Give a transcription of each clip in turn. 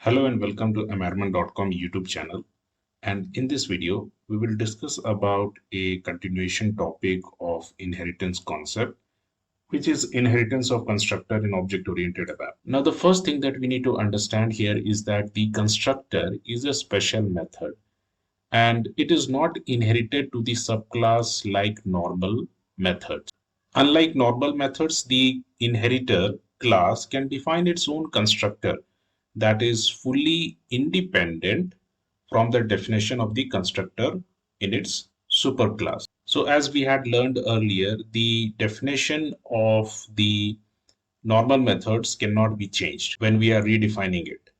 Hello and welcome to amarman.com YouTube channel. And in this video, we will discuss about a continuation topic of inheritance concept, which is inheritance of constructor in object-oriented ABAP. Now, the first thing that we need to understand here is that the constructor is a special method and it is not inherited to the subclass like normal methods. Unlike normal methods, the inheritor class can define its own constructor that is fully independent from the definition of the constructor in its superclass. So as we had learned earlier, the definition of the normal methods cannot be changed when we are redefining it.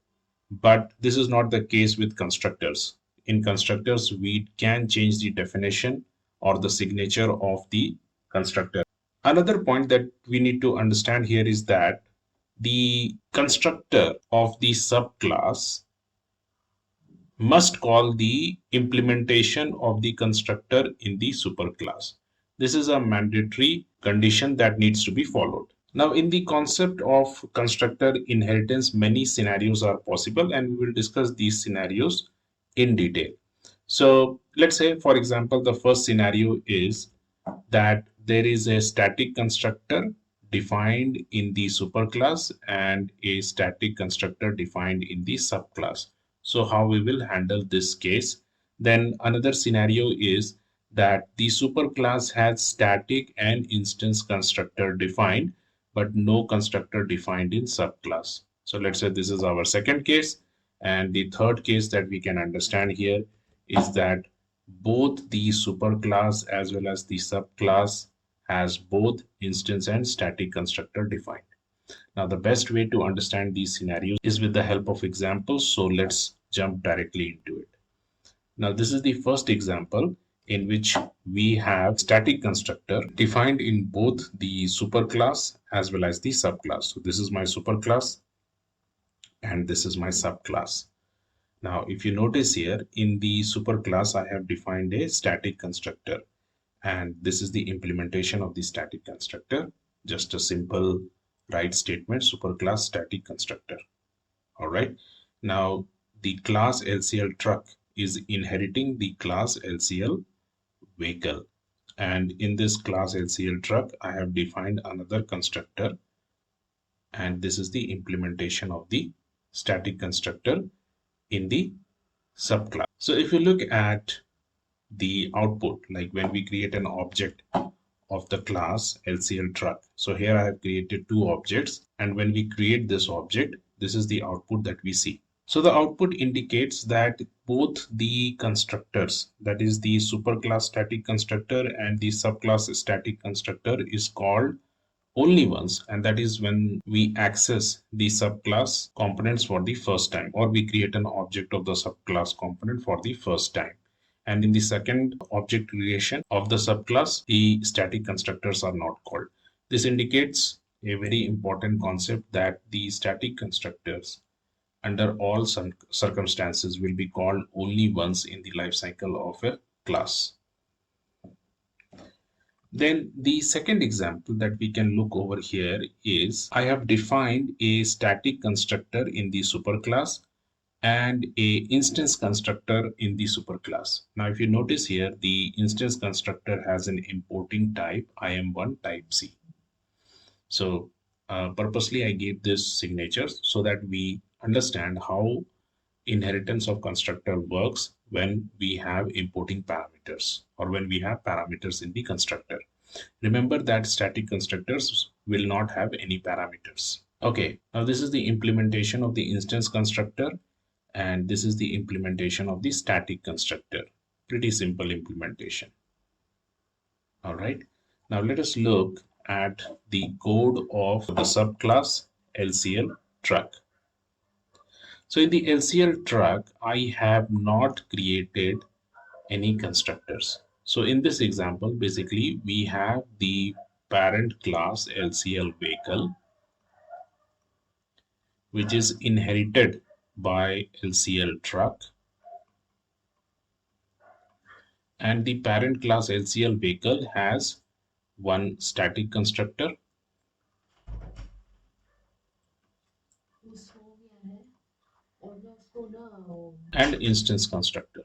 But this is not the case with constructors. In constructors, we can change the definition or the signature of the constructor. Another point that we need to understand here is that the constructor of the subclass must call the implementation of the constructor in the superclass. This is a mandatory condition that needs to be followed. Now, in the concept of constructor inheritance, many scenarios are possible, and we will discuss these scenarios in detail. So, let's say, for example, the first scenario is that there is a static constructor defined in the superclass and a static constructor defined in the subclass. So how we will handle this case? Then another scenario is that the superclass has static and instance constructor defined, but no constructor defined in subclass. So let's say this is our second case. And the third case that we can understand here is that both the superclass as well as the subclass has both instance and static constructor defined. Now, the best way to understand these scenarios is with the help of examples. So let's jump directly into it. Now, this is the first example in which we have static constructor defined in both the superclass as well as the subclass. So this is my superclass and this is my subclass. Now, if you notice here in the superclass, I have defined a static constructor, and this is the implementation of the static constructor. Just a simple write statement, superclass static constructor. All right. Now, the class LCL truck is inheriting the class LCL vehicle. And in this class LCL truck, I have defined another constructor, and this is the implementation of the static constructor in the subclass. So if you look at the output, like when we create an object of the class LCL truck. So here I have created two objects, and when we create this object, this is the output that we see. So the output indicates that both the constructors, that is the superclass static constructor and the subclass static constructor, is called only once, and that is when we access the subclass components for the first time, or we create an object of the subclass component for the first time. And in the second object creation of the subclass, the static constructors are not called. This indicates a very important concept that the static constructors under all circumstances will be called only once in the life cycle of a class. Then the second example that we can look over here is I have defined a static constructor in the superclass and a instance constructor in the superclass. Now, if you notice here, the instance constructor has an importing type IM1 type C. So purposely I gave this signature so that we understand how inheritance of constructor works when we have importing parameters or when we have parameters in the constructor. Remember that static constructors will not have any parameters. Okay, now this is the implementation of the instance constructor, and this is the implementation of the static constructor. Pretty simple implementation. All right, now let us look at the code of the subclass LCL truck. So in the LCL truck, I have not created any constructors. So in this example, basically we have the parent class LCL vehicle, which is inherited by LCL truck, and the parent class LCL vehicle has one static constructor and instance constructor.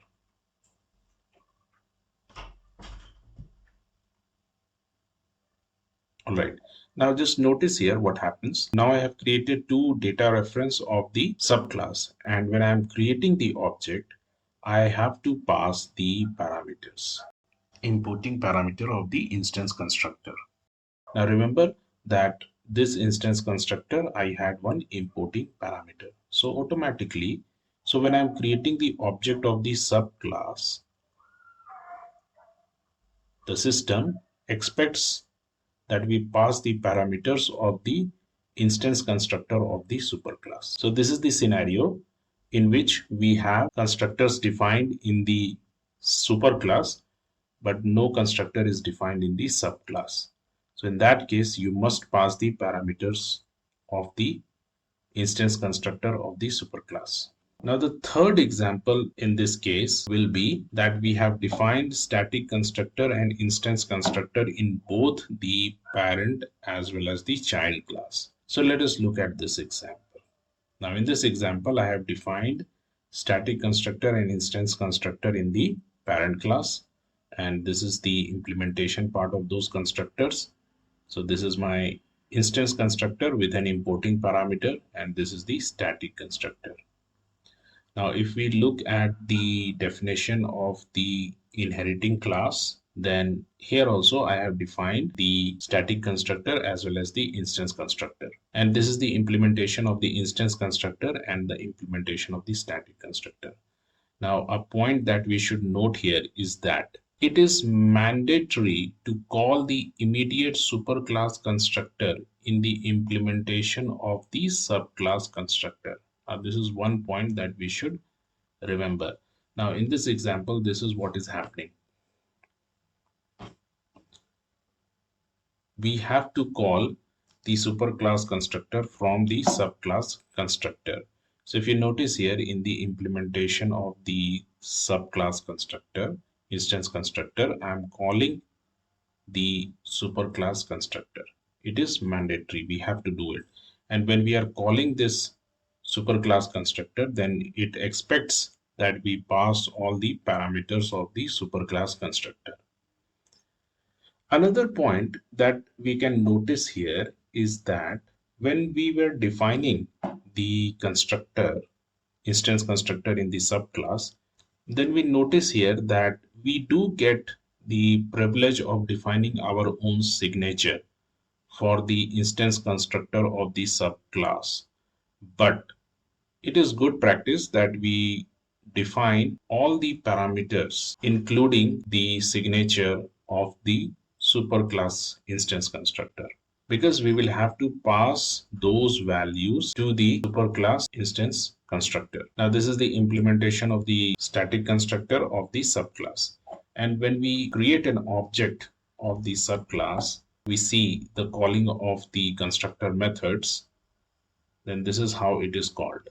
All right. Now just notice here what happens. Now I have created two data reference of the subclass, and when I am creating the object, I have to pass the parameters. Importing parameter of the instance constructor. Now remember that this instance constructor, I had one importing parameter. So automatically, so when I'm creating the object of the subclass, the system expects that we pass the parameters of the instance constructor of the superclass. So this is the scenario in which we have constructors defined in the superclass, but no constructor is defined in the subclass. So in that case, you must pass the parameters of the instance constructor of the superclass. Now the third example in this case will be that we have defined static constructor and instance constructor in both the parent as well as the child class. So let us look at this example. Now in this example, I have defined static constructor and instance constructor in the parent class, and this is the implementation part of those constructors. So this is my instance constructor with an importing parameter, and this is the static constructor. Now, if we look at the definition of the inheriting class, then here also I have defined the static constructor as well as the instance constructor. And this is the implementation of the instance constructor and the implementation of the static constructor. Now, a point that we should note here is that it is mandatory to call the immediate superclass constructor in the implementation of the subclass constructor. This is one point that we should remember. Now, in this example, this is what is happening. We have to call the superclass constructor from the subclass constructor. So if you notice here in the implementation of the subclass constructor, instance constructor, I'm calling the superclass constructor. It is mandatory. We have to do it. And when we are calling this superclass constructor, then it expects that we pass all the parameters of the superclass constructor. Another point that we can notice here is that when we were defining the constructor, instance constructor in the subclass, then we notice here that we do get the privilege of defining our own signature for the instance constructor of the subclass. But it is good practice that we define all the parameters, including the signature of the superclass instance constructor, because we will have to pass those values to the superclass instance constructor. Now, this is the implementation of the static constructor of the subclass. And when we create an object of the subclass, we see the calling of the constructor methods. Then this is how it is called.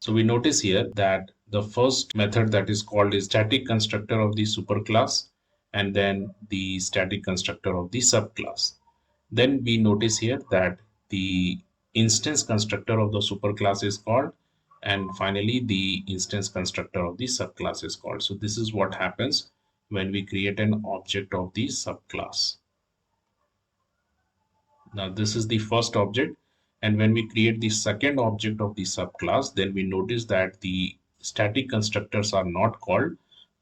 So we notice here that the first method that is called is static constructor of the superclass, and then the static constructor of the subclass. Then we notice here that the instance constructor of the superclass is called, and finally the instance constructor of the subclass is called. So this is what happens when we create an object of the subclass. Now this is the first object, and when we create the second object of the subclass, then we notice that the static constructors are not called,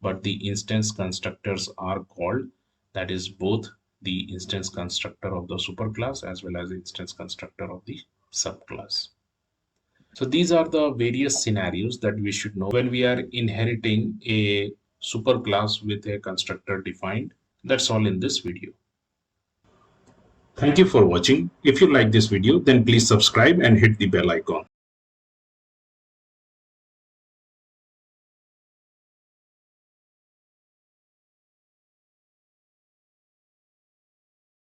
but the instance constructors are called. That is both the instance constructor of the superclass as well as the instance constructor of the subclass. So these are the various scenarios that we should know when we are inheriting a superclass with a constructor defined. That's all in this video. Thank you for watching. If you like this video, then please subscribe and hit the bell icon.